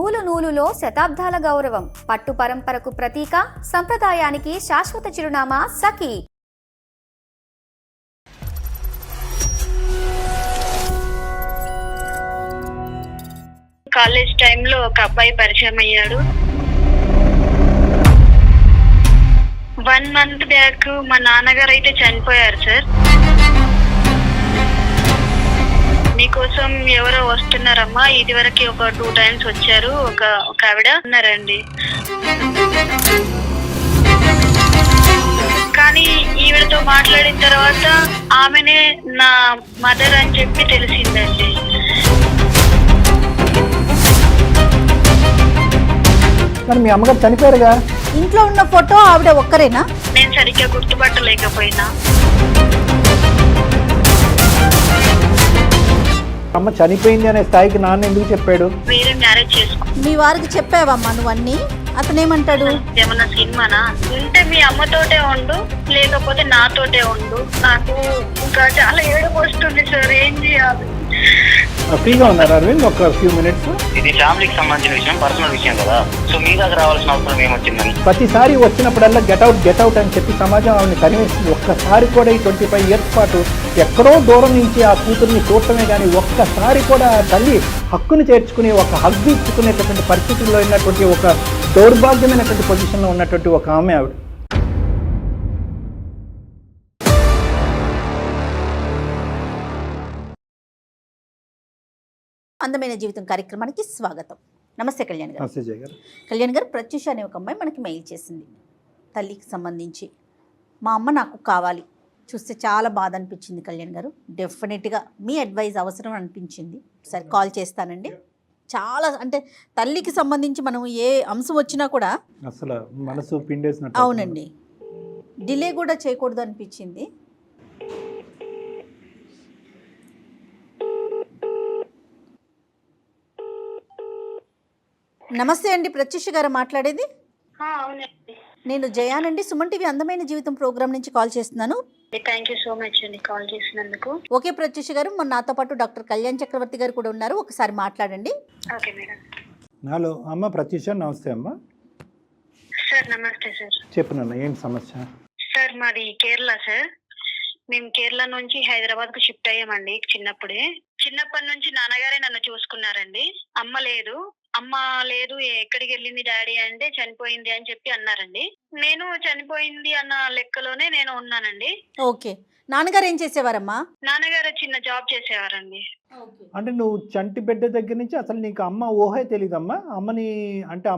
నూలు నూలులో శతాబ్దాల గౌరవం, పట్టు పరంపరకు ప్రతీక, సంప్రదాయానికి శాశ్వత చిరునామా సఖీ. కాలేజ్ టైంలో ఒక అబ్బాయి పరిచయం అయ్యాడు. 1 మంత్ బ్యాక్ మా నాన్నగారు అయితే చనిపోయారు సార్. మీకోసం ఎవరో వస్తున్నారమ్మా, ఇది వరకు ఒక 2 టైమ్స్ వచ్చారు, ఒక ఆవిడ ఉన్నారండి. కానీ ఈవిడతో మాట్లాడిన తర్వాత ఆమెనే నా మదర్ అని చెప్పి తెలిసిందండి. మరి మీ అమ్మగారు చనిపోయారుగా? ఇంట్లో ఉన్న ఫోటో ఆవిడ ఒక్కరేనా? నేను సరిగ్గా గుర్తుపట్టలేకపోయినా. అమ్మ చనిపోయింది అనే స్థాయికి నాన్న ఎందుకు చెప్పాడు? వేరే మ్యారేజ్ చేసుకో. మీ వారికి చెప్పావమ్మా నువ్వన్నీ? అతనేమంటాడు? ఏమన్నా సినిమానా? ఉంటే మీ అమ్మతోటే ఉండు, లేకపోతే నాతోటే ఉండు. నాకు ఇంకా చాలా ఏడుపు వస్తుంది సార్, ఏం చేయాలి? ఫ్రీగా ఉన్నారు అరవింద్, ఒక ఫ్యూ మినిట్స్. ఇది ఫ్యామిలీకి సంబంధించిన విషయం, పర్సనల్ విషయం కదా, సో మీ దగ్గర రావాల్సిన అవసరం ఏమొచ్చిందని. ప్రతిసారి వచ్చినప్పుడల్లా గెట్ అవుట్ అని చెప్పి సమాజం ఆవిడని కనిపిస్తుంది. ఒక్కసారి కూడా ఈ 25 ఇయర్స్ పాటు ఎక్కడో దూరం నుంచి ఆ కూతుర్ని చూడటమే కానీ ఒక్కసారి కూడా తల్లి హక్కుని చేర్చుకుని ఒక హగ్గు ఇచ్చుకునేటటువంటి పరిస్థితుల్లో ఉన్నటువంటి ఒక దౌర్భాగ్యమైనటువంటి పొజిషన్లో ఉన్నటువంటి ఒక ఆమె ఆవిడ. అందమైన జీవితం కార్యక్రమానికి స్వాగతం. నమస్తే కళ్యాణ్ గారు. నమస్తే జయ గారు. కళ్యాణ్ గారు, ప్రత్యూష అనే ఒక అమ్మాయి మనకి మెయిల్ చేసింది. తల్లికి సంబంధించి మా అమ్మ నాకు కావాలి, చూస్తే చాలా బాధ అనిపించింది కళ్యాణ్ గారు. డెఫినెట్గా మీ అడ్వైజ్ అవసరం అనిపించింది. సరే కాల్ చేస్తానండి. చాలా అంటే తల్లికి సంబంధించి మనం ఏ అంశం వచ్చినా కూడా అసలు మనసు పిండేసినట్టు. అవునండి, డిలే కూడా చేయకూడదు అనిపించింది. నమస్తే అండి, ప్రత్యూష గారు మాట్లాడేది? అవునండి, నేను జయానండి, సుమన్ టీవీ అందమైన జీవితం ప్రోగ్రామ్ నుంచి కాల్ చేస్తున్నాను. థ్యాంక్ యూ సో మచ్ అండి కాల్ చేసినందుకు. ఓకే ప్రత్యూష గారు, మన నాతో పాటు డాక్టర్ కళ్యాణ్ చక్రవర్తి గారు కూడా ఉన్నారు, ఒకసారి మాట్లాడండి. Okay madam. హలో అమ్మ ప్రత్యూష, నమస్తే అమ్మ. సార్ నమస్తే సార్. చెప్పు నాన్న, ఏంటి సమస్య? సార్ మాది కేరళ సార్. మేము కేరళ నుంచి హైదరాబాద్ కు షిఫ్ట్ అయ్యామండి. చిన్నప్పటి నుంచి నాన్నగారే నన్ను చూసుకున్నారండి. అమ్మ లేదు ఎక్కడికి వెళ్ళింది డాడీ అంటే చనిపోయింది అని చెప్పి అన్నారండి. నేను చనిపోయింది అన్న లెక్కలోనే నేను ఉన్నానండి. ఓకే, నాన్నగారు ఏం చేసేవారమ్మా? నాన్నగారు చిన్న జాబ్ చేసేవారండి. అంటే నువ్వు చంటి బిడ్డ దగ్గర నుంచి అసలు నీకు అమ్మ ఊహే తెలీదమ్మా? అమ్మని అంటే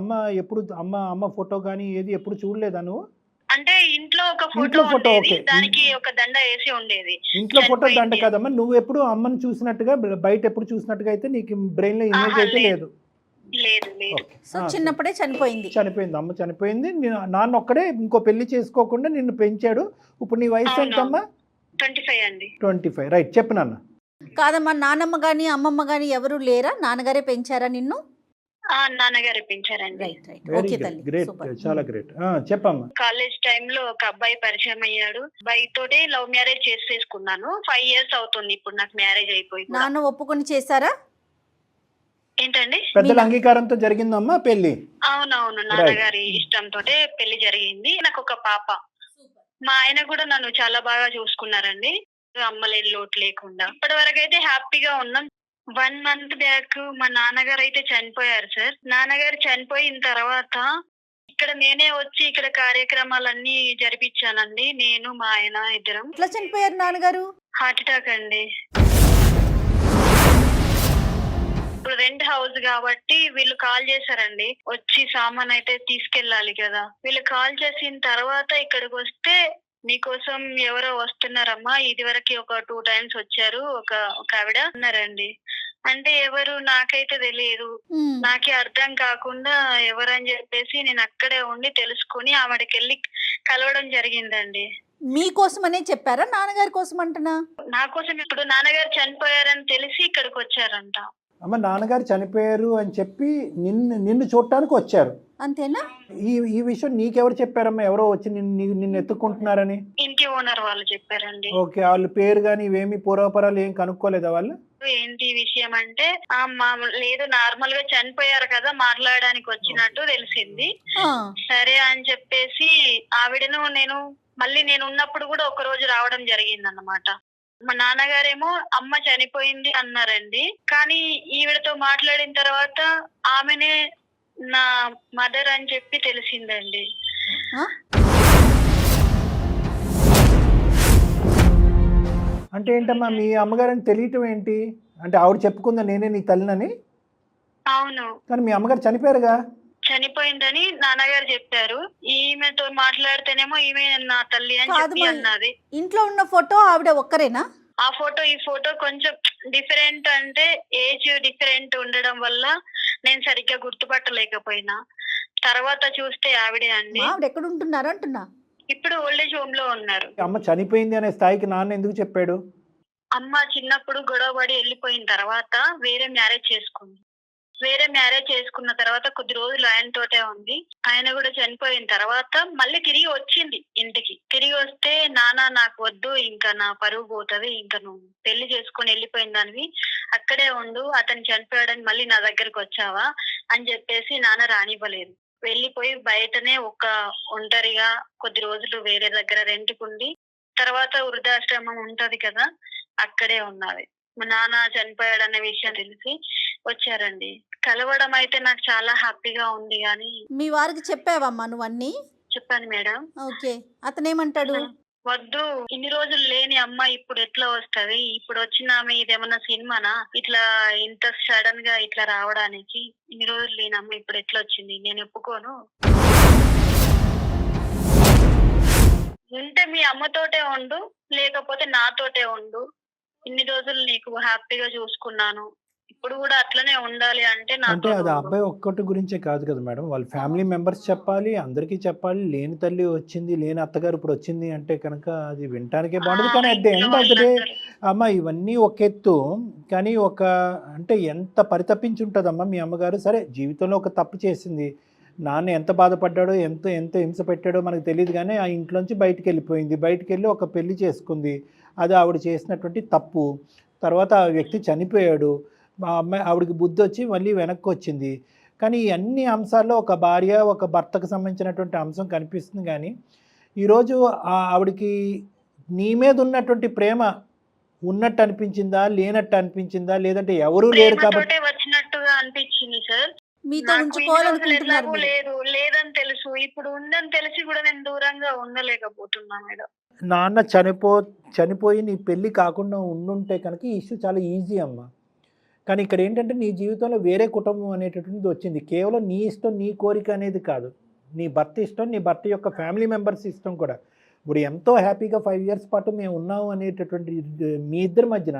ఎప్పుడు అమ్మ ఫోటో కానీ ఏది ఎప్పుడు చూడలేదా నువ్వు? అంటే ఇంట్లో ఒక ఫోటో ఉండేది, దానికి ఒక దండ వేసి ఉండేది. ఇంట్లో ఫోటో దండ కాదమ్మా, నువ్వు ఎప్పుడు అమ్మని చూసినట్టుగా బయట ఎప్పుడు చూసినట్టుగా అయితే నీకు బ్రెయిన్ లో ఇమేజ్ అయితే లేదు. సో చిన్నప్పుడే చనిపోయింది. అమ్మ చనిపోయింది. నాన్న ఒక్కడే ఇంకో పెళ్లి చేసుకోకుండా నిన్ను పెంచాడు. ఇప్పుడు నీ వయసు ఎంతమ్మా? 25 అండి. 25. రైట్, చెప్పు నాన్న. కాదమ్మా, నానమ్మ గాని అమ్మమ్మ గాని ఎవరు లేరా? నాన్నగారే పెంచారా నిన్ను? నాన్నగారే పెంచారండి. రైట్ రైట్, ఓకే తల్లి, గ్రేట్, చాలా గ్రేట్. చెప్పమ్మా. కాలేజ్ టైంలో ఒక అబ్బాయి పరిచయం అయ్యాడు. అబ్బాయి తోటి లవ్ మ్యారేజ్ చేసుకున్నాను. 5 ఇయర్స్ అవుతుంది ఇప్పుడు నాకు మ్యారేజ్ అయిపోయి. నాన్న ఒప్పుకొని చేశారా? ఏంటండి? పెద్దల అంగీకారంతో జరిగిందమ్మా పెళ్లి? అవునవును, నాన్నగారి ఇష్టంతో పెళ్లి జరిగింది. నాకు ఒక పాప. మా ఆయన కూడా నన్ను చాలా బాగా చూసుకున్నారండి, అమ్మలేని లోటు లేకుండా. ఇప్పటి వరకు అయితే హ్యాపీగా ఉన్నాం. 1 మంత్ బ్యాక్ మా నాన్నగారు అయితే చనిపోయారు సార్. నాన్నగారు చనిపోయిన తర్వాత ఇక్కడ నేనే వచ్చి ఇక్కడ కార్యక్రమాలన్నీ జరిపించానండి. నేను మా ఆయన ఇద్దరం. ఎట్లా చనిపోయారు నాన్నగారు? హార్ట్ అటాక్ అండి. ఇప్పుడు రెంట్ హౌస్ కాబట్టి వీళ్ళు కాల్ చేశారండి, వచ్చి సామాన్ అయితే తీసుకెళ్ళాలి కదా. వీళ్ళు కాల్ చేసిన తర్వాత ఇక్కడికి వస్తే మీకోసం ఎవరో వస్తున్నారమ్మా, ఇది వరకు ఒక 2 టైమ్స్ వచ్చారు, ఒక ఆవిడ ఉన్నారండి. అంటే ఎవరు నాకైతే తెలియదు, నాకే అర్థం కాకుండా ఎవరని చెప్పేసి నేను అక్కడే ఉండి తెలుసుకుని ఆవిడకి వెళ్ళి కలవడం జరిగిందండి. మీకోసమనే చెప్పారా నాన్నగారి కోసం అంటున్నా? నా కోసం. ఇప్పుడు నాన్నగారు చనిపోయారని తెలిసి ఇక్కడికి వచ్చారంట. అమ్మ నాన్నగారు చనిపోయారు అని చెప్పి నిన్ను చూడటానికి వచ్చారు. అంతేనా? ఈ విషయం నీకెవరు చెప్పారమ్మా? ఎవరో వచ్చి నిన్ను ఎత్తుకుంటున్నారని? ఇంటి ఓనర్ వాళ్ళు చెప్పారండి. ఓకే, వాళ్ళ పేరు కానీ ఇవేమి పూర్వపరాలు ఏం కనుక్కోలేదా వాళ్ళు? ఏంటి విషయం అంటే లేదు, నార్మల్ గా చనిపోయారు కదా, మాట్లాడడానికి వచ్చినట్టు తెలిసింది. సరే అని చెప్పేసి ఆవిడను నేను ఉన్నప్పుడు కూడా ఒక రోజు రావడం జరిగింది అన్నమాట. మా నాన్నగారేమో అమ్మ చనిపోయింది అన్నారండి, కానీ ఈవిడతో మాట్లాడిన తర్వాత ఆమెనే నా మదర్ అని చెప్పి తెలిసిందండి. అంటే ఏంటమ్మా మీ అమ్మగారని తెలియటం ఏంటి? అంటే ఆవిడ చెప్పుకుందా నేనే నీ తల్లినని? అవును. కానీ మీ అమ్మగారు చనిపోయారుగా. చనిపోయిందని నాన్నగారు చెప్పారు. ఈమెతో మాట్లాడితేనేమో ఈమె నా తల్లి అని చెప్పి అన్నది. ఇంట్లో ఉన్న ఫోటో ఆవిడ ఒక్కరేనా? ఆ ఫోటో ఈ ఫోటో కొంచెం డిఫరెంట్, అంటే ఏజ్ డిఫరెంట్ ఉండడం వల్ల నేను సరిగ్గా గుర్తుపట్టలేకపోయినా. తర్వాత చూస్తే ఆవిడే అండి. ఆవిడ ఎక్కడ ఉంటున్నారు అంటున్నా? ఇప్పుడు ఓల్డేజ్ హోమ్ లో ఉన్నారు. అమ్మ చనిపోయింది అనే స్థాయికి నాన్న ఎందుకు చెప్పాడు? అమ్మ చిన్నప్పుడు గొడవపడి వెళ్ళిపోయిన తర్వాత వేరే మ్యారేజ్ చేసుకుంది. వేరే మ్యారేజ్ చేసుకున్న తర్వాత కొద్ది రోజులు ఆయన తోటే ఉంది. ఆయన కూడా చనిపోయిన తర్వాత మళ్ళీ తిరిగి వచ్చింది ఇంటికి. తిరిగి వస్తే నాన్న నాకు వద్దు, ఇంకా నా పరువు పోతుంది, ఇంకా నువ్వు పెళ్లి చేసుకుని వెళ్ళిపోయిన దానివి, అక్కడే ఉండు, అతను చనిపోయాడని మళ్ళీ నా దగ్గరకు వచ్చావా అని చెప్పేసి నాన్న రానివ్వలేదు. వెళ్ళిపోయి బయటనే ఒంటరిగా కొద్ది రోజులు వేరే దగ్గర రెంట్కుండి, తర్వాత వృద్ధాశ్రమం ఉంటది కదా, అక్కడే ఉన్నది. మా నాన్న చనిపోయాడన్న విషయం తెలిసి వచ్చారండి. కలవడం అయితే నాకు చాలా హ్యాపీగా ఉంది. కానీ మీ వారికి చెప్పావమ్మా నువ్వు అన్ని? చెప్పాను మేడం. ఓకే, అతనేమంటాడు? వద్దు, ఇన్ని రోజులు లేని అమ్మ ఇప్పుడు ఎట్లా వస్తది, ఇప్పుడు వచ్చిన ఆమె ఇదేమన్నా సినిమానా, ఇట్లా ఇంత సడన్ గా ఇట్లా రావడానికి? ఇన్ని రోజులు లేని అమ్మ ఇప్పుడు ఎట్లా వచ్చింది, నేను ఒప్పుకోను. ఉంటే మీ అమ్మతోటే ఉండు, లేకపోతే నాతోటే ఉండు. ఇన్ని రోజులు నీకు హ్యాపీగా చూసుకున్నాను, ఇప్పుడు కూడా అట్లనే ఉండాలి అంటే అంటే అది అబ్బాయి ఒక్కటి గురించే కాదు కదా మేడం, వాళ్ళ ఫ్యామిలీ మెంబర్స్ చెప్పాలి, అందరికీ చెప్పాలి. లేని తల్లి వచ్చింది, లేని అత్తగారు ఇప్పుడు వచ్చింది అంటే కనుక అది వినటానికే బాగుండదు. కానీ at the end of the day అమ్మ ఇవన్నీ ఒక ఎత్తు, కానీ అంటే ఎంత పరితపించి ఉంటుందమ్మా మీ అమ్మగారు. సరే జీవితంలో ఒక తప్పు చేసింది, నాన్న ఎంత బాధపడ్డాడో ఎంత హింస పెట్టాడో మనకు తెలియదు, కానీ ఆ ఇంట్లోంచి బయటికి వెళ్ళిపోయింది. బయటికి వెళ్ళి ఒక పెళ్లి చేసుకుంది, అది ఆవిడ చేసినటువంటి తప్పు. తర్వాత ఆ వ్యక్తి చనిపోయాడు, మా అమ్మాయి ఆవిడకి బుద్ధి వచ్చి మళ్ళీ వెనక్కి వచ్చింది. కానీ ఈ అన్ని అంశాల్లో ఒక భార్య ఒక భర్తకు సంబంధించినటువంటి అంశం కనిపిస్తుంది. కానీ ఈరోజు ఆవిడకి నీ మీద ఉన్నటువంటి ప్రేమ ఉన్నట్టు అనిపించిందా, లేనట్టు అనిపించిందా, లేదంటే ఎవరూ లేరు కాబట్టి వచ్చినట్టుగా అనిపించింది సార్. మీతో ఉంచుకోవాలనుకుంటున్నారు? లేదని తెలుసు, ఇప్పుడు ఉందని తెలిసి కూడా నేను దూరంగా ఉండలేకపోతున్నా మేడం. నాన్న చనిపోయి నీ పెళ్ళి కాకుండా ఉండుంటే కనుక ఈ ఇష్యూ చాలా ఈజీ అమ్మ. కానీ ఇక్కడ ఏంటంటే నీ జీవితంలో వేరే కుటుంబం అనేటటువంటిది వచ్చింది. కేవలం నీ ఇష్టం నీ కోరిక అనేది కాదు, నీ భర్త ఇష్టం, నీ భర్త యొక్క ఫ్యామిలీ మెంబర్స్ ఇష్టం కూడా. ఇప్పుడు ఎంతో హ్యాపీగా 5 years పాటు మేము ఉన్నాము అనేటటువంటి మీ ఇద్దరి మధ్యన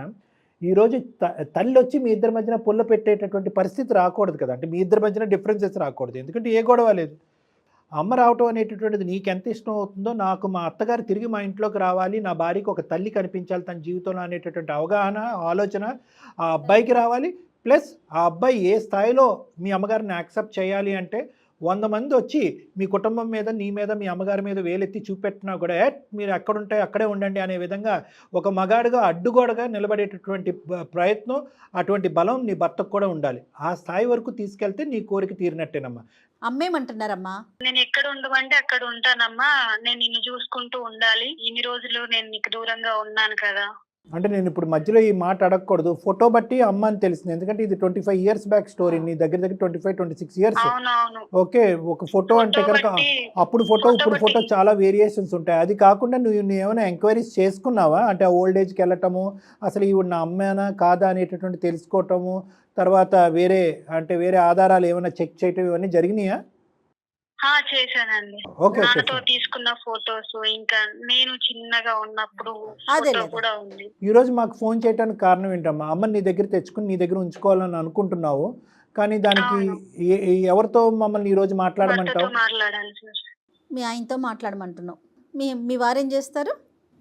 ఈరోజు తల్లి వచ్చి మీ ఇద్దరి మధ్యన పుల్ల పెట్టేటటువంటి పరిస్థితి రాకూడదు కదా. అంటే మీ ఇద్దరి మధ్యన డిఫరెన్సెస్ రాకూడదు, ఎందుకంటే ఏ గొడవ లేదు. అమ్మ రావటం అనేటటువంటిది నీకు ఎంత ఇష్టం అవుతుందో, నాకు మా అత్తగారు తిరిగి మా ఇంట్లోకి రావాలి, నా భార్యకి ఒక తల్లి కనిపించాలి తన జీవితంలో అనేటటువంటి అవగాహన ఆలోచన ఆ అబ్బాయికి రావాలి. ప్లస్ ఆ అబ్బాయి ఏ స్థాయిలో మీ అమ్మగారిని యాక్సెప్ట్ చేయాలి అంటే 100 మంది వచ్చి మీ కుటుంబం మీద, నీ మీద, మీ అమ్మగారి మీద వేలెత్తి చూపెట్టినా కూడా మీరు ఎక్కడుంటే అక్కడే ఉండండి అనే విధంగా ఒక మగాడుగా అడ్డుగోడగా నిలబడేటటువంటి ప్రయత్నం, అటువంటి బలం నీ భర్తకు కూడా ఉండాలి. ఆ స్థాయి వరకు తీసుకెళ్తే నీ కోరిక తీరినట్టేనమ్మా. అమ్మేమంటున్నారమ్మా? నేను ఎక్కడ ఉండమంటే అక్కడ ఉంటానమ్మా, నేను నిన్ను చూసుకుంటూ ఉండాలి, ఇన్ని రోజులు నేను నీకు దూరంగా ఉన్నాను కదా. అంటే నేను ఇప్పుడు మధ్యలో ఈ మాట అడగకూడదు, ఫోటో బట్టి అమ్మ అని తెలిసింది, ఎందుకంటే ఇది 25 years బ్యాక్ స్టోరీ, నీ దగ్గర 25-26 years. ఓకే, ఒక ఫోటో అంటే కనుక అప్పుడు ఫోటో ఇప్పుడు ఫోటో చాలా వేరియేషన్స్ ఉంటాయి. అది కాకుండా నువ్వు ఏమైనా ఎంక్వైరీస్ చేసుకున్నావా? అంటే ఓల్డ్ ఏజ్కి వెళ్ళటము, అసలు ఈవిడ నా అమ్మేనా కాదా అనేటటువంటి తెలుసుకోవటము, తర్వాత వేరే ఆధారాలు ఏమైనా చెక్ చేయటం, ఇవన్నీ జరిగినాయా? చేశానండి. నాన్నతో తీసుకున్న ఫోటోస్, ఇంకా నేను చిన్నగా ఉన్నప్పుడు కూడా ఉంది. ఈ రోజు మాకు ఫోన్ చేయడానికి కారణం ఏంటమ్మా? అమ్మ నీ దగ్గర తెచ్చుకుని నీ దగ్గర ఉంచుకోవాలని అనుకుంటున్నావు, కానీ దానికి ఎవరితో మమ్మల్ని ఈ రోజు మాట్లాడమంటావు? మీ ఆయనతో మాట్లాడమంటున్నావు. మీ వారేం చేస్తారు?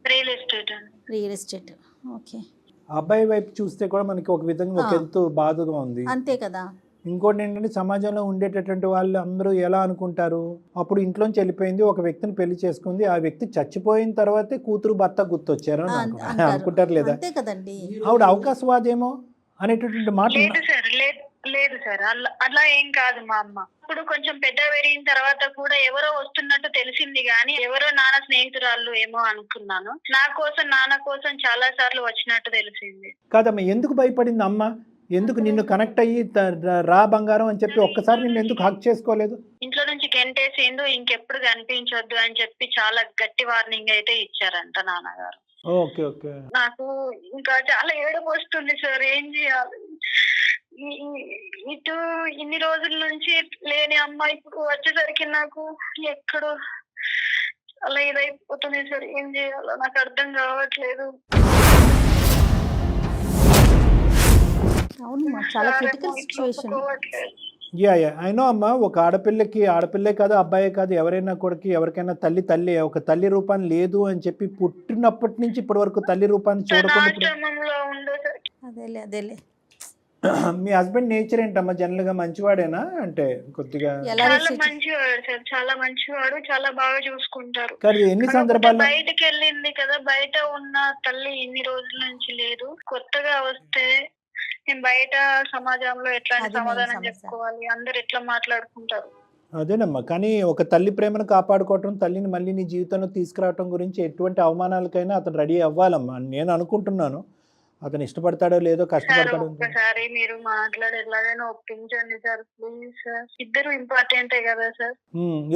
Real estate. Real estate. Okay. అబ్బాయి వైపు చూస్తే కూడా మనకి ఒక విధంగా ఒక ఎంతో బాధగా ఉంది. అంతే కదా. ఇంకోటి ఏంటంటే సమాజంలో ఉండేటటువంటి వాళ్ళు అందరూ ఎలా అనుకుంటారు, అప్పుడు ఇంట్లోంచి వెళ్ళిపోయింది, ఒక వ్యక్తిని పెళ్లి చేసుకుంది, ఆ వ్యక్తి చచ్చిపోయిన తర్వాతే కూతురు భర్త గుర్తొచ్చారు అని అనుకుంటారు లేదా? అంతే కదండి. ఆవిడ అవకాశవాదేమో అనేటటువంటి మాట. లేదు సార్ అలా ఏం కాదు. మా అమ్మ ఇప్పుడు కొంచెం పెద్ద పెరిగిన తర్వాత కూడా ఎవరో వస్తున్నట్టు తెలిసింది గానీ ఎవరో నాన్న స్నేహితురాళ్ళు ఏమో అనుకున్నాను. నాన్న కోసం చాలా సార్లు వచ్చినట్టు తెలిసింది. కాదమ్మా, ఎందుకు భయపడింది అమ్మ? ఎందుకు నిన్ను కనెక్ట్ అయ్యి రా బంగారం అని చెప్పి ఒక్కసారి నిన్ను ఎందుకు హక్ చేసుకోలేదు? ఇంట్లో నుంచి గెంటేసిండు, ఇంకెప్పుడు కనిపించొద్దు అని చెప్పి చాలా గట్టి వార్నింగ్ అయితే ఇచ్చారంట నాన్నగారు. Okay okay. నాకు ఇంకా చాలా ఏడుపు వస్తుంది సార్, ఏం చేయాలి? ఇటు ఇన్ని రోజుల నుంచి లేని అమ్మ ఇప్పుడు వచ్చేసరికి నాకు ఎక్కడో అలా ఇదైపోతుంది సార్, ఏం చేయాలో నాకు అర్థం కావట్లేదు. అవునమ్మా, చాలా క్రిటికల్ సిచ్యువేషన్. యా అయినో అమ్మ, ఒక ఆడపిల్లే కాదు అబ్బాయే కాదు, ఎవరైనా కూడా ఎవరికైనా తల్లి ఒక తల్లి రూపాన్ని లేదు అని చెప్పి పుట్టినప్పటి నుంచి ఇప్పటి వరకు తల్లి రూపాన్ని చూడకుండా. అదేలే. మీ హస్బెండ్ నేచర్ ఏంటమ్మా? జనరల్ గా మంచివాడేనా? అంటే కొద్దిగా చాలా మంచివాడు సార్, చాలా మంచివాడు, చాలా బాగా చూసుకుంటారు. కానీ ఎన్ని సందర్భాల్లో బయటకు వెళ్ళింది కదా, బయట ఉన్న తల్లి ఇన్ని రోజుల నుంచి లేదు. కొత్తగా వస్తే నేను బయట సమాజంలో ఎట్లాంటి సమాధానం చెప్పుకోవాలి, అందరు ఎట్లా మాట్లాడుకుంటారు. అదేనమ్మా, కానీ ఒక తల్లి ప్రేమను కాపాడుకోవటం, తల్లిని మళ్ళీ నీ జీవితంలో తీసుకురావటం గురించి ఎటువంటి అవమానాలకైనా అతను రెడీ అవ్వాలమ్మా నేను అనుకుంటున్నాను. అతను ఇష్టపడతాడో లేదో, కష్టపడతాడో. ఒకసారి మీరు మాట్లాడి ఎలాగైనా ఒప్పించండి సార్, ప్లీజ్ సార్. ఇద్దరు ఇంపార్టెంటే కదా సార్.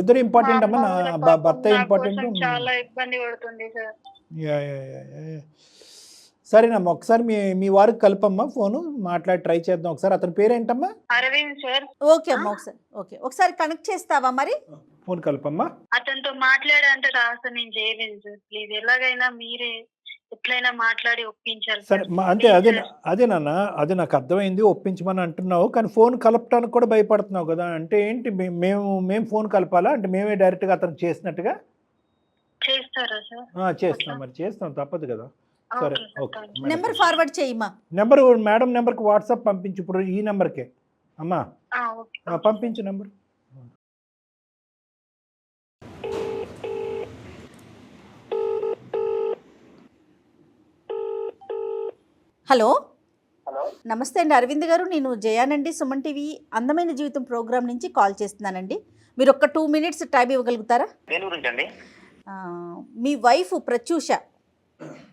ఇద్దరు ఇంపార్టెంట్ అమ్మా, భర్త ఇంపార్టెంట్. చాలా ఇబ్బంది పడుతుంది సార్. సరేనమ్మా, ఒకసారి మీ వారికి కలపమ్మా, ఫోను మాట్లాడి ట్రై చేద్దాం ఒకసారి. అతని పేరేంటమ్మా? అరవింద్ సార్. ఓకే అమ్మా, ఒకసారి కనెక్ట్ చేస్తావా మరి? ఫోన్ కలపమ్మా. అతనితో మాట్లాడేంత రాస్తా నేను చేయలేను సార్, ప్లీజ్ ఎలాగైనా మీరే ఎట్లయినా మాట్లాడి ఒప్పించాలి. సరే అంటే అదేనన్నా, అది నాకు అర్థమైంది, ఒప్పించమని అంటున్నావు, కానీ ఫోన్ కలపడానికి కూడా భయపడుతున్నావు కదా. అంటే ఏంటి, మేము ఫోన్ కలపాలా? అంటే మేమే డైరెక్ట్గా అతను చేసినట్టుగా చేస్తారా సార్? చేస్తాం, మరి చేస్తాం, తప్పదు కదా. సరే ఓకే. నెంబర్ ఫార్వర్డ్ చేయమ్మా. నెంబర్ మేడం నెంబర్కి వాట్సాప్ పంపించు, ఇప్పుడు ఈ నెంబర్కే అమ్మా పంపించు నెంబర్. హలో, నమస్తే అండి అరవింద్ గారు, నేను జయానండి, సుమన్ టీవీ అందమైన జీవితం ప్రోగ్రామ్ నుంచి కాల్ చేస్తున్నానండి. మీరు ఒక్క 2 minutes టైం ఇవ్వగలుగుతారా? మీ వైఫ్ ప్రత్యూష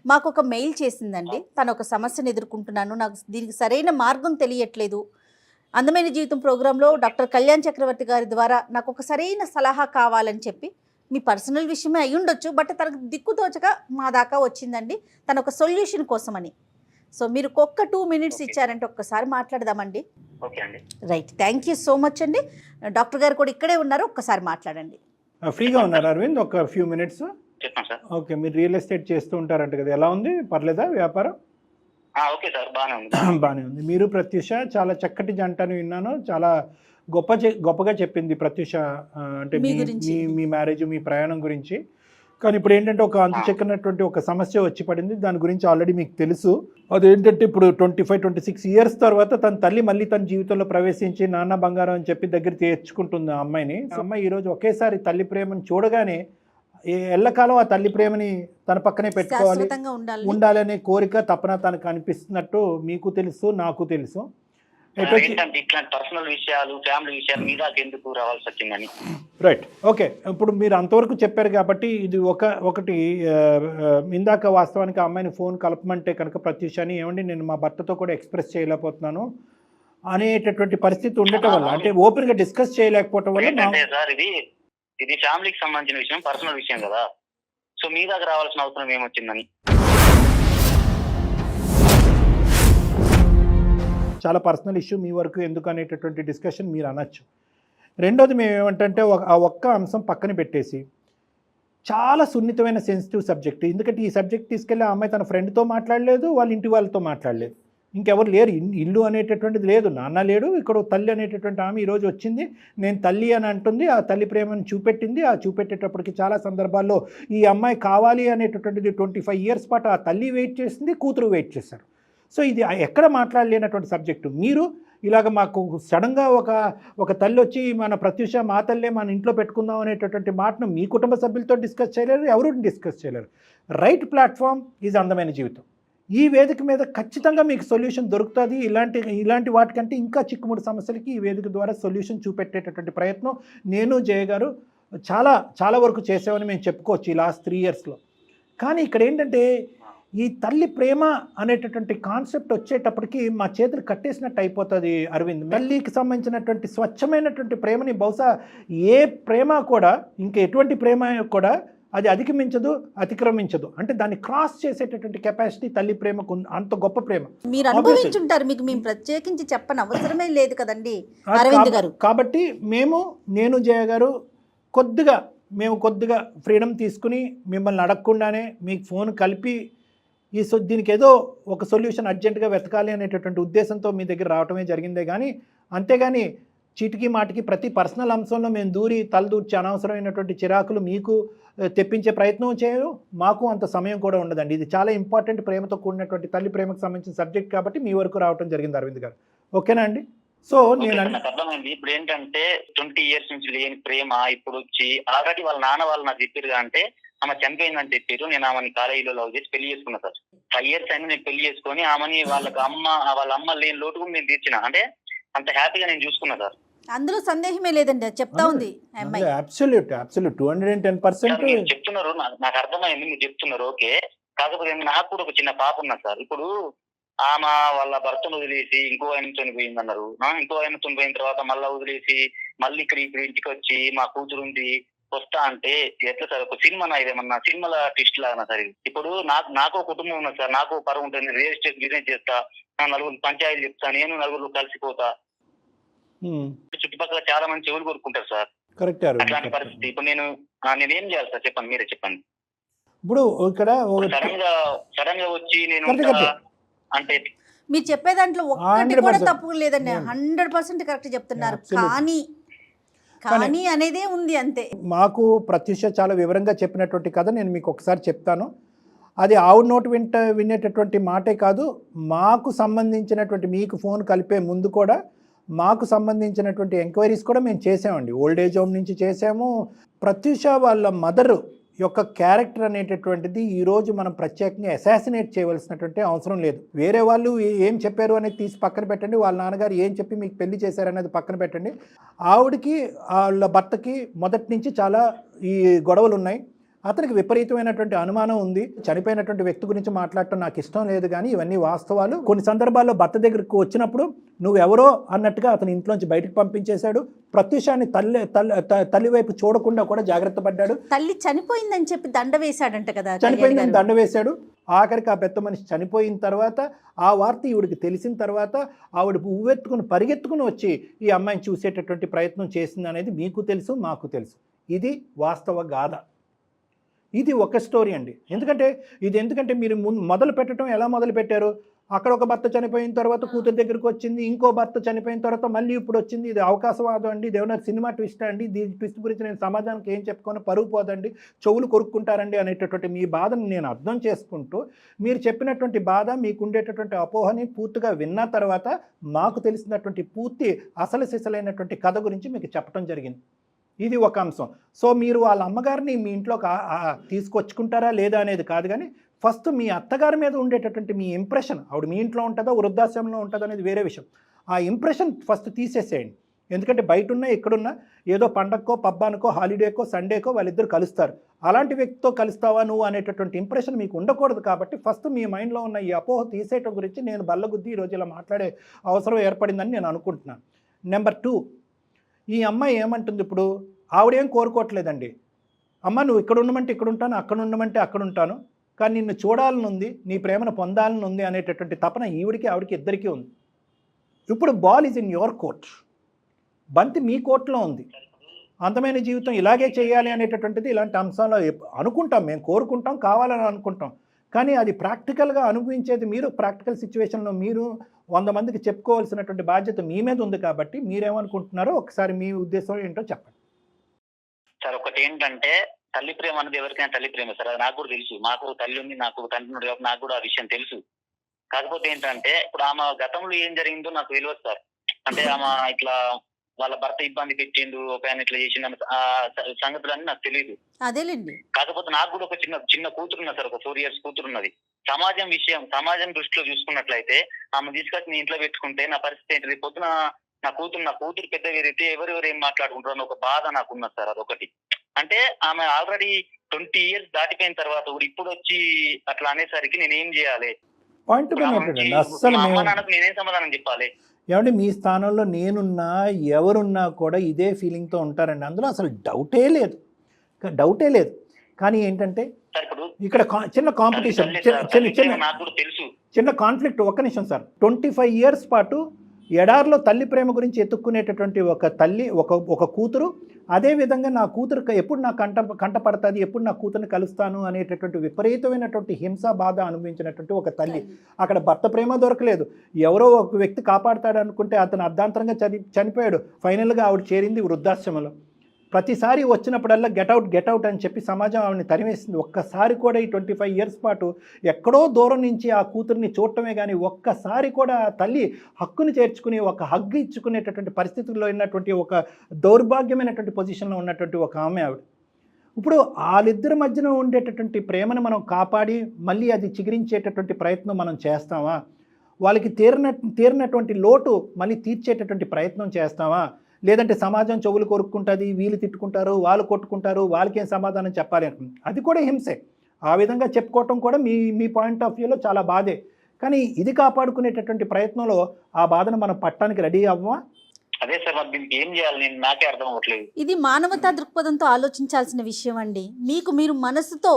మాకు ఒక మెయిల్ చేసిందండి. తను ఒక సమస్యను ఎదుర్కొంటున్నాను, నాకు దీనికి సరైన మార్గం తెలియట్లేదు. అందమైన జీవితం ప్రోగ్రాంలో డాక్టర్ కళ్యాణ్ చక్రవర్తి గారి ద్వారా నాకు ఒక సరైన సలహా కావాలని చెప్పి, మీ పర్సనల్ విషయమే అయి ఉండొచ్చు, బట్ తనకు దిక్కుతోచక మా దాకా వచ్చిందండి తన ఒక సొల్యూషన్ కోసమని. సో మీరు ఒక్క 2 minutes ఇచ్చారంటే ఒక్కసారి మాట్లాడదామండి. Right, thank you so much అండి. డాక్టర్ గారు కూడా ఇక్కడే ఉన్నారు, ఒక్కసారి మాట్లాడండి. ఫ్రీగా ఉన్నారు అరవింద్? ఒక ఫ్యూ మినిట్స్. ఓకే, మీరు రియల్ ఎస్టేట్ చేస్తూ ఉంటారంట కదా, ఎలా ఉంది, పర్లేదా వ్యాపారం? బాగానే ఉంది. మీరు ప్రత్యూష చాలా చక్కటి జంటను విన్నాను, చాలా గొప్పగా చెప్పింది ప్రత్యూష, అంటే మీ మ్యారేజ్, మీ ప్రయాణం గురించి. కానీ ఇప్పుడు ఏంటంటే ఒక అంతు చెక్కినటువంటి ఒక సమస్య వచ్చి పడింది, దాని గురించి ఆల్రెడీ మీకు తెలుసు. అదేంటంటే ఇప్పుడు 25-26 years తర్వాత తన తల్లి మళ్ళీ తన జీవితంలో ప్రవేశించి నాన్న బంగారం అని చెప్పి దగ్గర తెచ్చుకుంటుంది ఆ అమ్మాయిని. ఆ అమ్మాయి ఈరోజు ఒకేసారి తల్లి ప్రేమను చూడగానే ఎల్లకాలం ఆ తల్లి ప్రేమని తన పక్కనే పెట్టుకోవాలి, ఉండాలనే కోరిక, తపన తనకు అనిపిస్తున్నట్టు మీకు తెలుసు, నాకు తెలుసు. Right, okay. ఇప్పుడు మీరు అంతవరకు చెప్పారు కాబట్టి ఇది ఒకటి ఇందాక వాస్తవానికి ఆ అమ్మాయిని ఫోన్ కలపమంటే కనుక ప్రత్యూషాని ఏమండి నేను మా భర్తతో కూడా ఎక్స్ప్రెస్ చేయలేకపోతున్నాను అనేటటువంటి పరిస్థితి ఉండటం వల్ల, అంటే ఓపెన్ గా డిస్కస్ చేయలేకపోవటం వల్ల. ఇది ఫ్యామిలీకి సంబంధించిన విషయం, పర్సనల్ విషయం కదా, సో మీ దగ్గర రావాల్సిన అవసరం ఏమొచ్చిందని. చాలా పర్సనల్ ఇష్యూ, మీ వరకు ఎందుకు అనేటటువంటి డిస్కషన్ మీరు అనొచ్చు. రెండోది మేము ఏమంటే ఆ ఒక్క అంశం పక్కన పెట్టేసి, చాలా సున్నితమైన సెన్సిటివ్ సబ్జెక్ట్, ఎందుకంటే ఈ సబ్జెక్ట్ తీసుకెళ్ళి ఆ అమ్మాయి తన ఫ్రెండ్తో మాట్లాడలేదు, వాళ్ళ ఇంటి వాళ్ళతో మాట్లాడలేదు, ఇంకెవరు లేరు, ఇల్లు అనేటటువంటిది లేదు, నాన్న లేడు, ఇక్కడ తల్లి అనేటటువంటి ఆమె ఈరోజు వచ్చింది, నేను తల్లి అని అంటుంది, ఆ తల్లి ప్రేమను చూపెట్టింది. ఆ చూపెట్టేటప్పటికి చాలా సందర్భాల్లో ఈ అమ్మాయి కావాలి అనేటటువంటిది 25 years పాటు ఆ తల్లి వెయిట్ చేసింది, కూతురు వెయిట్ చేశారు. సో ఇది ఎక్కడ మాట్లాడలేనటువంటి సబ్జెక్టు. మీరు ఇలాగ మాకు సడన్గా ఒక తల్లి వచ్చి మన ప్రత్యూష మా తల్లే మన ఇంట్లో పెట్టుకుందాం అనేటటువంటి మాటను మీ కుటుంబ సభ్యులతో డిస్కస్ చేయలేరు, ఎవరు డిస్కస్ చేయలేరు. రైట్ ప్లాట్ఫామ్ ఈజ్ అందమైన జీవితం. ఈ వేదిక మీద ఖచ్చితంగా మీకు సొల్యూషన్ దొరుకుతుంది. ఇలాంటి వాటికంటే ఇంకా చిక్కుముడి సమస్యలకి ఈ వేదిక ద్వారా సొల్యూషన్ చూపెట్టేటటువంటి ప్రయత్నం నేను జయ గారు చాలా వరకు చేసామని మేము చెప్పుకోవచ్చు ఈ లాస్ట్ 3 yearsలో. కానీ ఇక్కడ ఏంటంటే ఈ తల్లి ప్రేమ అనేటటువంటి కాన్సెప్ట్ వచ్చేటప్పటికి మా చేతులు కట్టేసినట్టు అయిపోతుంది అరవింద్. తల్లికి సంబంధించినటువంటి స్వచ్ఛమైనటువంటి ప్రేమని బహుశా ఏ ప్రేమ కూడా ఇంకా ఎటువంటి ప్రేమ కూడా అది అధిగమించదు, అతిక్రమించదు. అంటే దాన్ని క్రాస్ చేసేటటువంటి కెపాసిటీ తల్లి ప్రేమకు అంత గొప్ప ప్రేమ. మీరు అనుభవించుంటారు, మీకు మేము ప్రత్యేకించి చెప్పని అవసరమే లేదు కదండి అరవింద్ గారు. కాబట్టి నేను జయ గారు కొద్దిగా ఫ్రీడమ్ తీసుకుని మిమ్మల్ని అడగకుండానే మీకు ఫోన్ కలిపి దీనికి ఏదో ఒక సొల్యూషన్ అర్జెంటుగా వెతకాలి అనేటటువంటి ఉద్దేశంతో మీ దగ్గర రావటమే జరిగిందే కానీ, అంతేగాని చీటికి మాటికి ప్రతి పర్సనల్ అంశంలో మేము తలదూర్చి అనవసరమైనటువంటి చిరాకులు మీకు తెప్పించే ప్రయత్నం చేయరు, మాకు అంత సమయం కూడా ఉండదండి. ఇది చాలా ఇంపార్టెంట్ ప్రేమతో కూడినటువంటి తల్లి ప్రేమకు సంబంధించిన సబ్జెక్ట్ కాబట్టి మీ వరకు రావడం జరిగింది అరవింద్ గారు. ఓకేనా అండి? సో నేను అర్థమైంది. ఇప్పుడు ఏంటంటే 20 years నుంచి లేని ప్రేమ ఇప్పుడు వచ్చి ఆల్రెడీ వాళ్ళ నాన్న వాళ్ళు నాకు చెప్పారు అంటే ఆమె చనిపోయిందని చెప్పారు. నేను ఆమెని కాలేజీలో లవ్ చేసి పెళ్లి చేసుకున్నా సార్. 5 years అయినా నేను పెళ్లి చేసుకొని ఆమెని వాళ్ళ అమ్మ లేని లోటు కూడా నేను తీర్చిన. అంటే అంత హ్యాపీగా నేను చూసుకున్నా సార్. అందులో సందేహమే లేదండి, చెప్తా ఉంది అమ్మాయి. అబ్సల్యూట్ 210% చెప్తున్నారు. నాకు అర్థమైంది మీరు చెప్తున్నారు. ఓకే, కాకపోతే నాకు కూడా ఒక చిన్న పాప ఉన్నా సార్. ఇప్పుడు ఆమె వాళ్ళ భర్తను వదిలేసి ఇంకో ఆయనతో పోయింది అన్నారు. ఇంకో ఆయనతో పోయిన తర్వాత మళ్ళీ వదిలేసి మళ్ళీ ఇక్కడ ఇంటికి వచ్చి మా కూతురు ఉంది వస్తా అంటే ఎట్లా సార్? ఒక సినిమా ఇదేమన్నా సినిమాల ట్విస్ట్ లాగా సార్. ఇప్పుడు నాకు కుటుంబం ఉన్నది సార్, నాకు పరువు ఉంటుంది. రియల్ ఎస్టేట్ బిజినెస్ చేస్తా, నలుగురు పంచాయతీ చెప్తా, నేను నలుగురు కలిసిపోతా. చుట్టుపక్కల చాలా మంది చెవులు కోరుకుంటారు సార్. కరెక్ట్. అట్లాంటి పరిస్థితి ఇప్పుడు నేనేం చేయాలి సార్? చెప్పండి, మీరే చెప్పండి. ఇప్పుడు ఇక్కడ సడన్ గా వచ్చి నేను అంటే మీరు చెప్పే దాంట్లో ఒక్కటి కూడా తప్పు లేదండి, 100% కరెక్ట్ చెప్తున్నారు. కానీ అనేదే ఉంది అంతే. మాకు ప్రత్యూష చాలా వివరంగా చెప్పినటువంటి కథ నేను మీకు ఒకసారి చెప్తాను. అది ఆవుడు నోటు వినేటటువంటి మాటే కాదు, మాకు సంబంధించినటువంటి మీకు ఫోన్ కలిపే ముందు కూడా మాకు సంబంధించినటువంటి ఎంక్వైరీస్ కూడా మేము చేసామండి. ఓల్డ్ ఏజ్ హోమ్ నుంచి చేసాము. ప్రత్యూష వాళ్ళ మదర్ యొక్క క్యారెక్టర్ అనేటటువంటిది ఈరోజు మనం ప్రత్యేకంగా అసాసినేట్ చేయవలసినటువంటి అవసరం లేదు. వేరే వాళ్ళు ఏం చెప్పారు అనేది తీసి పక్కన పెట్టండి, వాళ్ళ నాన్నగారు ఏం చెప్పి మీకు పెళ్లి చేశారనేది పక్కన పెట్టండి. ఆవిడకి వాళ్ళ భర్తకి మొదటి నుంచి చాలా ఈ గొడవలు ఉన్నాయి. అతనికి విపరీతమైనటువంటి అనుమానం ఉంది. చనిపోయినటువంటి వ్యక్తి గురించి మాట్లాడటం నాకు ఇష్టం లేదు, కానీ ఇవన్నీ వాస్తవాలు. కొన్ని సందర్భాల్లో భర్త దగ్గరకు వచ్చినప్పుడు నువ్వెవరో అన్నట్టుగా అతని ఇంట్లోంచి బయటకు పంపించేశాడు. ప్రత్యూషాన్ని తల్లి వైపు చూడకుండా కూడా జాగ్రత్త పడ్డాడు. తల్లి చనిపోయిందని చెప్పి దండ వేశాడంట కదా, చనిపోయిందని దండ వేశాడు. ఆఖరికి ఆ పెద్ద మనిషి చనిపోయిన తర్వాత ఆ వార్త ఈవిడికి తెలిసిన తర్వాత ఆవిడ పరిగెత్తుకుని వచ్చి ఈ అమ్మాయిని చూసేటటువంటి ప్రయత్నం చేసింది అనేది మీకు తెలుసు, మాకు తెలుసు. ఇది వాస్తవ గాథ. ఇది ఒక స్టోరీ అండి. ఎందుకంటే మీరు మొదలు పెట్టడం ఎలా మొదలు పెట్టారు? అక్కడ ఒక భర్త చనిపోయిన తర్వాత కూతురు దగ్గరికి వచ్చింది, ఇంకో భర్త చనిపోయిన తర్వాత మళ్ళీ ఇప్పుడు వచ్చింది. ఇది అవకాశవాదం అండి, దేవనాథ్ సినిమా ట్విస్ట్ అండి. దీని ట్విస్ట్ గురించి నేను సమాజానికి ఏం చెప్పుకొని పరుగు పోదండి, చెవులు కొరుక్కుంటారండి అనేటటువంటి మీ బాధను నేను అర్థం చేసుకుంటూ మీరు చెప్పినటువంటి బాధ, మీకు ఉండేటటువంటి అపోహని పూర్తిగా విన్న తర్వాత మాకు తెలిసినటువంటి పూర్తి అసలు సిసలైనటువంటి కథ గురించి మీకు చెప్పడం జరిగింది. ఇది ఒక అంశం. సో మీరు వాళ్ళ అమ్మగారిని మీ ఇంట్లోకి తీసుకొచ్చుకుంటారా లేదా అనేది కాదు, కానీ ఫస్ట్ మీ అత్తగారి మీద ఉండేటటువంటి మీ ఇంప్రెషన్, ఆవిడ మీ ఇంట్లో ఉంటుందో వృద్ధాశ్రమంలో ఉంటుందో అనేది వేరే విషయం. ఆ ఇంప్రెషన్ ఫస్ట్ తీసేసేయండి. ఎందుకంటే బయట ఉన్నా ఎక్కడున్నా ఏదో పండగకో పబ్బానికో హాలిడేకో సండేకో వాళ్ళిద్దరు కలుస్తారు. అలాంటి వ్యక్తితో కలుస్తావా నువ్వు అనేటటువంటి ఇంప్రెషన్ మీకు ఉండకూడదు. కాబట్టి ఫస్ట్ మీ మైండ్లో ఉన్న ఈ అపోహ తీసేయటం గురించి నేను బల్లగుద్ది ఈరోజు ఇలా మాట్లాడే అవసరం ఏర్పడిందని నేను అనుకుంటున్నాను. నెంబర్ 2, ఈ అమ్మాయి ఏమంటుంది? ఇప్పుడు ఆవిడేం కోరుకోవట్లేదండి. అమ్మ నువ్వు ఇక్కడ ఉండమంటే ఇక్కడ ఉంటాను, అక్కడ ఉండమంటే అక్కడ ఉంటాను, కానీ నిన్ను చూడాలని ఉంది, నీ ప్రేమను పొందాలని ఉంది అనేటటువంటి తపన ఆవిడికి ఇద్దరికీ ఉంది. ఇప్పుడు ball is in your court, బంతి మీ కోర్టులో ఉంది. అందమైన జీవితం ఇలాగే చేయాలి అనేటటువంటిది ఇలాంటి అంశాలు అనుకుంటాం, మేము కోరుకుంటాం, కావాలని అనుకుంటాం. కానీ అది ప్రాక్టికల్గా అనుభవించేది మీరు. ప్రాక్టికల్ సిచ్యువేషన్లో మీరు 100 మందికి చెప్పుకోవాల్సినటువంటి బాధ్యత మీ మీద ఉంది. కాబట్టి మీరేమనుకుంటున్నారో ఒకసారి మీ ఉద్దేశం ఏంటో చెప్పండి సార్. ఒకటి ఏంటంటే తల్లి ప్రేమ అనేది ఎవరికైనా తల్లి ప్రేమ సార్, అది నాకు కూడా తెలుసు. మాకు తల్లి ఉంది, నాకు తండ్రి ఉన్నాడు కాబట్టి నాకు కూడా ఆ విషయం తెలుసు. కాకపోతే ఏంటంటే ఇప్పుడు ఆమె గతంలో ఏం జరిగిందో నాకు తెలియదు సార్. అంటే ఆమె ఇట్లా వాళ్ళ భర్త ఇబ్బంది పెట్టిండు, ఒక ఆయన ఇట్లా చేసిండు ఆ సంగతులన్నీ నాకు తెలియదు. అదేలేండి. కాకపోతే నాకు కూడా ఒక చిన్న కూతురు ఉన్నది సార్, ఒక 4 years కూతురు ఉన్నది. సమాజం దృష్టిలో చూసుకున్నట్లయితే ఆమె తీసుకొచ్చి నీ ఇంట్లో పెట్టుకుంటే నా పరిస్థితి ఏంటి? పొద్దున నా కూతురు పెద్ద వేరైతే ఎవరెవరు ఏం మాట్లాడుకుంటారు అని ఒక బాధ నాకు ఉన్నది సార్. అదొకటి. అంటే ఆమె ఆల్రెడీ 20 years దాటిపోయిన తర్వాత కూడా ఇప్పుడు వచ్చి అట్లా అనేసరికి నేనేం చేయాలి? పాయింట్ అస్సలు అమ్మ నాన్నకు నేనేం సమాధానం చెప్పాలి? ఏమంటే మీ స్థానంలో నేనున్నా ఎవరున్నా కూడా ఇదే ఫీలింగ్తో ఉంటారండి. అందులో అసలు డౌటే లేదు. కానీ ఏంటంటే ఇక్కడ చిన్న కాంపిటీషన్, చిన్న కాన్ఫ్లిక్ట్. ఒక్క నిమిషం సార్. 25 years పాటు ఎడారిలో తల్లి ప్రేమ గురించి ఎత్తుక్కునేటటువంటి ఒక తల్లి, ఒక కూతురు, అదేవిధంగా నా కూతురు ఎప్పుడు నా కంట పడుతుంది, ఎప్పుడు నా కూతురుని కలుస్తాను అనేటటువంటి విపరీతమైనటువంటి హింస బాధ అనుభవించినటువంటి ఒక తల్లి. అక్కడ భర్త ప్రేమ దొరకలేదు, ఎవరో ఒక వ్యక్తి కాపాడుతాడు అనుకుంటే అతను అర్ధాంతరంగా చనిపోయాడు. ఫైనల్గా ఆవిడ చేరింది వృద్ధాశ్రమంలో. ప్రతిసారి వచ్చినప్పుడల్లా గెట్ అవుట్ అని చెప్పి సమాజం ఆవిడని తరివేసింది. ఒక్కసారి కూడా ఈ 25 years పాటు ఎక్కడో దూరం నుంచి ఆ కూతుర్ని చూడటమే కానీ ఒక్కసారి కూడా తల్లి హక్కుని చేర్చుకుని ఒక హగ్గు ఇచ్చుకునేటటువంటి పరిస్థితుల్లో ఉన్నటువంటి ఒక దౌర్భాగ్యమైనటువంటి పొజిషన్లో ఉన్నటువంటి ఒక ఆవిడ. ఇప్పుడు వాళ్ళిద్దరి మధ్యన ఉండేటటువంటి ప్రేమను మనం కాపాడి మళ్ళీ అది చిగురించేటటువంటి ప్రయత్నం మనం చేస్తామా? వాళ్ళకి తీరినటువంటి లోటు మళ్ళీ తీర్చేటటువంటి ప్రయత్నం చేస్తామా? లేదంటే సమాజం చెవులు కొరుక్కుంటుంది, వీళ్ళు తిట్టుకుంటారు, వాళ్ళు కొట్టుకుంటారు, వాళ్ళకేం సమాధానం చెప్పాలి అనుకుంది. అది కూడా హింసే. ఆ విధంగా చెప్పుకోవటం కూడా మీ పాయింట్ ఆఫ్ వ్యూలో చాలా బాధే. కానీ ఇది కాపాడుకునేటటువంటి ప్రయత్నంలో ఆ బాధను మనం పట్టడానికి రెడీ అవ్వమా? అదే సార్, మరి దీనికి ఏం చేయాలి? నేను నాకే అర్థం అవ్వట్లేదు. ఇది మానవతా దృక్పథంతో ఆలోచించాల్సిన విషయం అండి. మీరు మనసుతో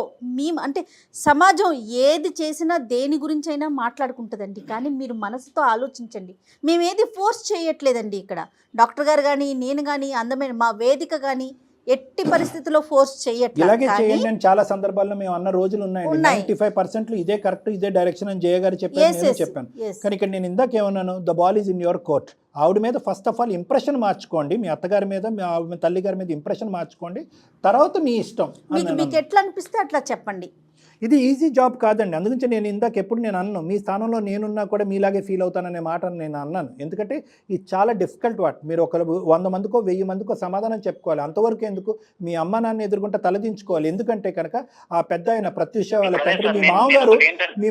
అంటే సమాజం ఏది చేసినా దేని గురించి అయినా మాట్లాడుకుంటుందండి. కానీ మీరు మనసుతో ఆలోచించండి. మేమేది ఫోర్స్ చేయట్లేదండి. ఇక్కడ డాక్టర్ గారు కానీ, నేను కానీ, అందమైన మా వేదిక కానీ ఎట్టి పరిస్థితుల్లో ఫోర్స్ చేయట్లేదు. ఇలాగే చేయండి అని చాలా సందర్భాల్లో మేము అన్న రోజులు ఉన్నాయండి. 95% ఇదే కరెక్ట్, ఇదే డైరెక్షన్ అని జయ గారు చెప్పాను. కానీ ఇక్కడ నేను ఇందాక ఏమన్నాను, the ball is in your court. ఆవిడ మీద ఫస్ట్ ఆఫ్ ఆల్ ఇంప్రెషన్ మార్చుకోండి, మీ అత్తగారి మీద, మీ తల్లి గారి మీద ఇంప్రెషన్ మార్చుకోండి, తర్వాత మీ ఇష్టం. మీకు ఎట్లా అనిపిస్తే అట్లా చెప్పండి. ఇది ఈజీ జాబ్ కాదండి. అందుగురించి నేను ఇందాక ఎప్పుడు నేను అన్నాను, మీ స్థానంలో నేనున్నా కూడా మీలాగే ఫీల్ అవుతాననే మాట నేను అన్నాను. ఎందుకంటే ఇది చాలా డిఫికల్ట్ వాట్. మీరు ఒక 100 మందికో 1000 మందికో సమాధానం చెప్పుకోవాలి. అంతవరకు ఎందుకు మీ అమ్మ నాన్న ఎదుర్కొంటే తలదించుకోవాలి. ఎందుకంటే కనుక ఆ పెద్ద ఆయన ప్రత్యూష వాళ్ళ తండ్రి, మీ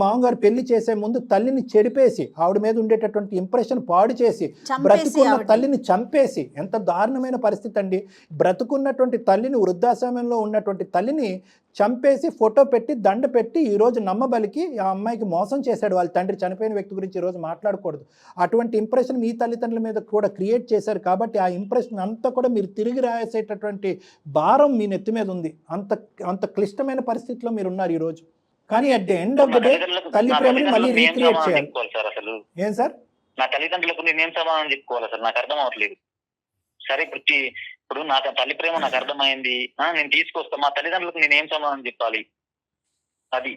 మామగారు పెళ్లి చేసే ముందు తల్లిని చెడిపేసి ఆవిడ మీద ఉండేటటువంటి ఇంప్రెషన్ పాడు చేసి బ్రతుకున్న తల్లిని చంపేసి, ఎంత దారుణమైన పరిస్థితి అండి. బ్రతుకున్నటువంటి తల్లిని, వృద్ధాశ్రమంలో ఉన్నటువంటి తల్లిని చంపేసి ఫోటో పెట్టి దండ పెట్టి ఈరోజు నమ్మబలికి ఆ అమ్మాయికి మోసం చేశాడు వాళ్ళ తండ్రి. చనిపోయిన వ్యక్తి గురించి ఈరోజు మాట్లాడకూడదు. అటువంటి ఇంప్రెషన్ మీ తల్లిదండ్రుల మీద కూడా క్రియేట్ చేశారు. కాబట్టి ఆ ఇంప్రెషన్ అంతా కూడా మీరు తిరిగి రాసేటటువంటి భారం మీ నెత్తి మీద ఉంది. అంత క్లిష్టమైన పరిస్థితిలో మీరు ఉన్నారు ఈరోజు. కానీ at the end of the day తల్లి ప్రేమని మళ్ళీ రీక్రియేట్ చేయాలి. ఏం సార్? నా తల్లిదండ్రులకు నేనేం సమాధానం చెప్పుకోవాలి సార్? నాకు అర్థం అవ్వట్లేదు. సరే, ఇప్పుడు నా తల్లి ప్రేమ నాకు అర్థమైంది, నేను తీసుకొస్తా. మా తల్లిదండ్రులకు నేనేం సమాధానం చెప్పాలి? అది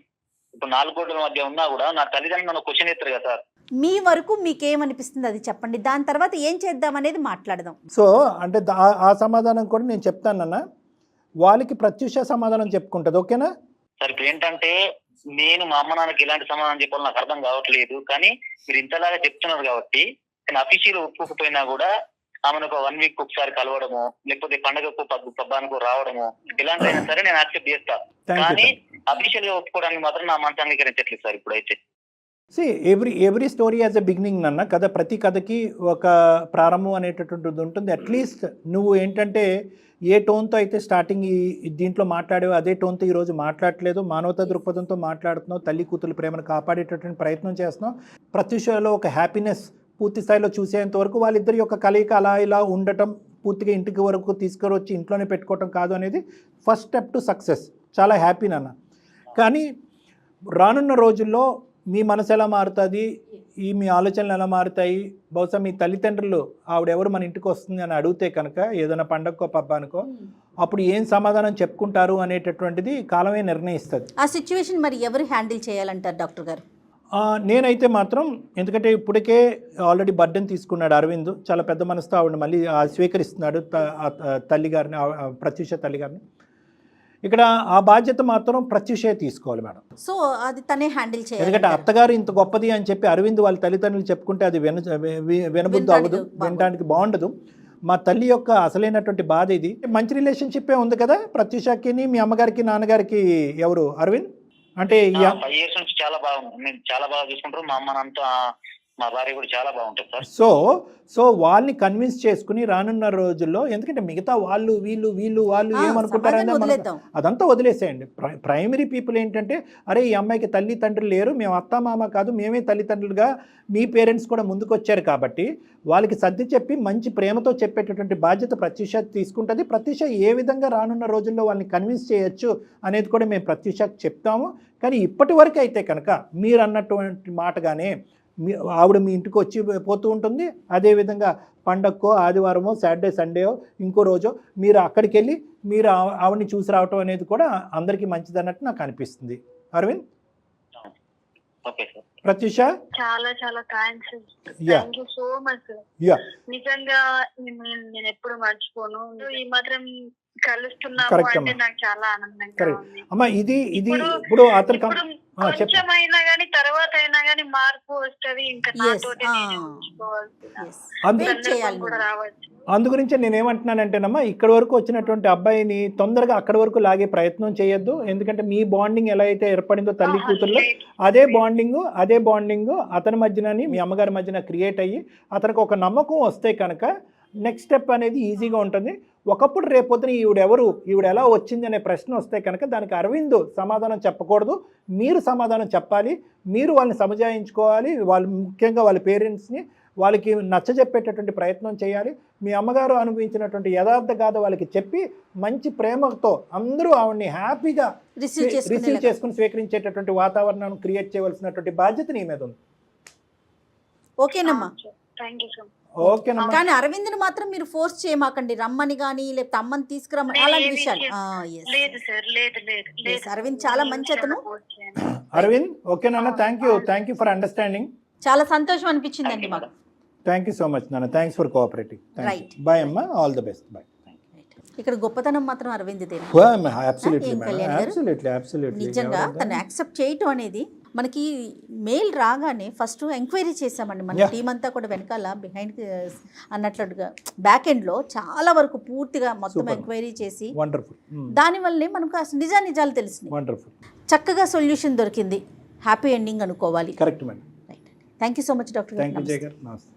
ఇప్పుడు 4 కోట్ల మధ్య ఉన్నా కూడా నా తల్లిదండ్రులు నన్ను క్వశ్చన్ ఎత్తారు కదా సార్. మీ వరకు మీకేమనిపిస్తుంది అది చెప్పండి, దాని తర్వాత ఏం చేద్దాం అనేది మాట్లాడదాం. సో అంటే ఆ సమాధానం కూడా నేను చెప్తానన్నా, వాళ్ళకి ప్రత్యూష సమాధానం చెప్పుకుంటుంది. ఓకేనా సార్? ఇప్పుడు ఏంటంటే నేను మా అమ్మ నాన్నకి ఎలాంటి సమాధానం చెప్పాలో నాకు అర్థం కావట్లేదు. కానీ మీరు ఇంతలాగా చెప్తున్నారు కాబట్టి నేను అఫీషియల్ ఒప్పుకోకపోయినా కూడా ఆమెను ఒక 1 week ఒకసారి కలవడము, లేకపోతే పండగకు పబ్బానికో రావడము, ఇలాంటివైనా సరే నేను యాక్సెప్ట్ చేస్తా. కానీ అఫీషియల్ గా ఒప్పుకోవడానికి మాత్రం నా మనసు అంగీకరించట్లేదు సార్ ఇప్పుడైతే. Every story as a beginning అన్న. కథ, ప్రతి కథకి ఒక ప్రారంభం అనేటటువంటిది ఉంటుంది. అట్లీస్ట్ నువ్వు ఏంటంటే ఏ టోన్తో అయితే స్టార్టింగ్ దీంట్లో మాట్లాడేవో అదే టోన్తో ఈరోజు మాట్లాడట్లేదు. మానవతా దృక్పథంతో మాట్లాడుతున్నావు, తల్లి కూతురు ప్రేమను కాపాడేటటువంటి ప్రయత్నం చేస్తున్నావు. ప్రత్యూషలో ఒక హ్యాపీనెస్ పూర్తి స్థాయిలో చూసేంత వరకు వాళ్ళిద్దరి యొక్క కలయిక అలా ఇలా ఉండటం, పూర్తిగా ఇంటికి వరకు తీసుకువచ్చి ఇంట్లోనే పెట్టుకోవటం కాదు అనేది ఫస్ట్ స్టెప్ టు సక్సెస్. చాలా హ్యాపీ నాన్న. కానీ రానున్న రోజుల్లో మీ మనసు ఎలా మారుతుంది, మీ ఆలోచనలు ఎలా మారుతాయి? బహుశా మీ తల్లిదండ్రులు ఆవిడెవరు మన ఇంటికి వస్తుంది అని అడిగితే కనుక ఏదైనా పండగకో పబ్బానికో అప్పుడు ఏం సమాధానం చెప్పుకుంటారు అనేటటువంటిది కాలమే నిర్ణయిస్తుంది. ఆ సిచ్యువేషన్ మరి ఎవరు హ్యాండిల్ చేయాలంటారు డాక్టర్ గారు? నేనైతే మాత్రం, ఎందుకంటే ఇప్పటికే ఆల్రెడీ బర్డెన్ తీసుకున్నాడు అరవింద్, చాలా పెద్ద మనసుతో ఆవిడ మళ్ళీ స్వీకరిస్తున్నాడు తల్లిగారిని, ప్రత్యూష తల్లిగారిని. ఇక్కడ ఆ బాధ్యత మాత్రం ప్రత్యూషే తీసుకోవాలి మేడం. సో అది తనే హ్యాండిల్ చేయాలి. ఎందుకంటే అత్తగారు ఇంత గొప్పది అని చెప్పి అరవింద్ వాళ్ళ తల్లిదండ్రులు చెప్పుకుంటే అది వినబుద్ధి అవ్వదు, వినడానికి బాగుండదు. మా తల్లి యొక్క అసలైనటువంటి బాధ ఇది. మంచి రిలేషన్షిప్పే ఉంది కదా ప్రత్యూషకి, మీ అమ్మగారికి నాన్నగారికి. ఎవరు అరవింద్ అంటే 5 years నుంచి చాలా బాగుంది, నేను చాలా బాగా చూసుకుంటారు. మా అమ్మనంతా మా భార్య కూడా చాలా బాగుంటుంది సార్. సో వాళ్ళని కన్విన్స్ చేసుకుని రానున్న రోజుల్లో, ఎందుకంటే మిగతా వాళ్ళు ఏమనుకుంటారని అదంతా వదిలేసేయండి. ప్రైమరీ పీపుల్ ఏంటంటే, అరే ఈ అమ్మాయికి తల్లి తండ్రులు లేరు, మేము అత్త మామ కాదు, మేమే తల్లిదండ్రులుగా, మీ పేరెంట్స్ కూడా ముందుకు వచ్చారు కాబట్టి వాళ్ళకి సర్ది చెప్పి మంచి ప్రేమతో చెప్పేటటువంటి బాధ్యత ప్రత్యూష తీసుకుంటుంది. ప్రత్యూష ఏ విధంగా రానున్న రోజుల్లో వాళ్ళని కన్విన్స్ చేయొచ్చు అనేది కూడా మేము ప్రత్యూషకి చెప్తాము. కానీ ఇప్పటి వరకు అయితే కనుక మీరు అన్నటువంటి మాటగానే ఆవిడ మీ ఇంటికి వచ్చి పోతూ ఉంటుంది. అదేవిధంగా పండక్కో, ఆదివారమో, సాటర్డే, సండేయో, ఇంకో రోజో మీరు అక్కడికి వెళ్ళి మీరు ఆవిడని చూసి రావటం అనేది కూడా అందరికీ మంచిది అన్నట్టు నాకు అనిపిస్తుంది. అరవింద్, ప్రత్యూష, చాలా చాలా thanks, thank you so much. నిజంగా నేను ఎప్పుడు మర్చిపోను. ఈ మాత్రం కలుస్తున్నాము అంటే నాకు చాలా ఆనందంగా ఉంది. అమ్మా ఇది ఇప్పుడు అతను కొంచెమైనా గానీ తర్వాత అయినా గానీ మార్పు వస్తుంది. ఇంకా నాతోటి కూడా రావచ్చు. అందుగురించి నేనేమంటున్నానంటేనమ్మా, ఇక్కడి వరకు వచ్చినటువంటి అబ్బాయిని తొందరగా అక్కడి వరకు లాగే ప్రయత్నం చేయొద్దు. ఎందుకంటే మీ బాండింగ్ ఎలా అయితే ఏర్పడిందో తల్లి కూతుర్లో, అదే బాండింగ్ అతని మధ్యనని మీ అమ్మగారి మధ్యన క్రియేట్ అయ్యి అతనికి ఒక నమ్మకం వస్తే కనుక నెక్స్ట్ స్టెప్ అనేది ఈజీగా ఉంటుంది. ఒకప్పుడు రేపొద్దున ఈవిడ ఎలా వచ్చింది అనే ప్రశ్న వస్తే కనుక దానికి అరవింద్ సమాధానం చెప్పకూడదు, మీరు సమాధానం చెప్పాలి. మీరు వాళ్ళని సమజాయించుకోవాలి. వాళ్ళు ముఖ్యంగా వాళ్ళ పేరెంట్స్ని వాళ్ళకి నచ్చజెప్పేటటువంటి ప్రయత్నం చేయాలి. మీ అమ్మగారు అనుభవించినటువంటి యథార్థ గాథ వాళ్ళకి చెప్పి మంచి ప్రేమతో అందరూ ఆవిడని హ్యాపీగా రిసీవ్ చేసుకుని స్వీకరించేటటువంటి వాతావరణాన్ని క్రియేట్ చేయవలసినటువంటి బాధ్యత నీ మీద ఉంది. ఓకేనమ్మా, ఓకేనమ్మా. కానీ అరవింద్ని మాత్రం మీరు ఫోర్స్ చేయమాకండి, రమ్మని కానీ లేకపోతే అమ్మని తీసుకురమ్మని అలాంటి విషయాలు. అరవింద్ చాలా మంచి అతను. అరవింద్, ఓకే నాన్న, థ్యాంక్ యూ ఫర్ అండర్స్టాండింగ్. చాలా సంతోషం అనిపించిందండి మాకు. థ్యాంక్ యూ సో మచ్ నాన్న, థ్యాంక్స్ ఫర్ కోఆపరేటింగ్. బాయ్ అమ్మా, ఆల్ ది బెస్ట్, బాయ్. ఇక్కడ గొప్పతనం మాత్రం అరవింద్దే. నిజంగా తను యాక్సెప్ట్ చేయటం అనేది, మనకి మెయిల్ రాగానే ఫస్ట్ ఎంక్వైరీ చేసామండి మన టీం అంతా కూడా, వెనకాల బిహైండ్ అన్నట్లుగా బ్యాక్ ఎండ్లో చాలా వరకు పూర్తిగా మొత్తం ఎంక్వైరీ చేసి దానివల్లనే మనకు అసలు నిజాలు తెలిసినాయి. చక్కగా సొల్యూషన్ దొరికింది, హ్యాపీ ఎండింగ్ అనుకోవాలి. Correct madam. Thank you so much doctor. Thank you Jaya garu. నమస్తే.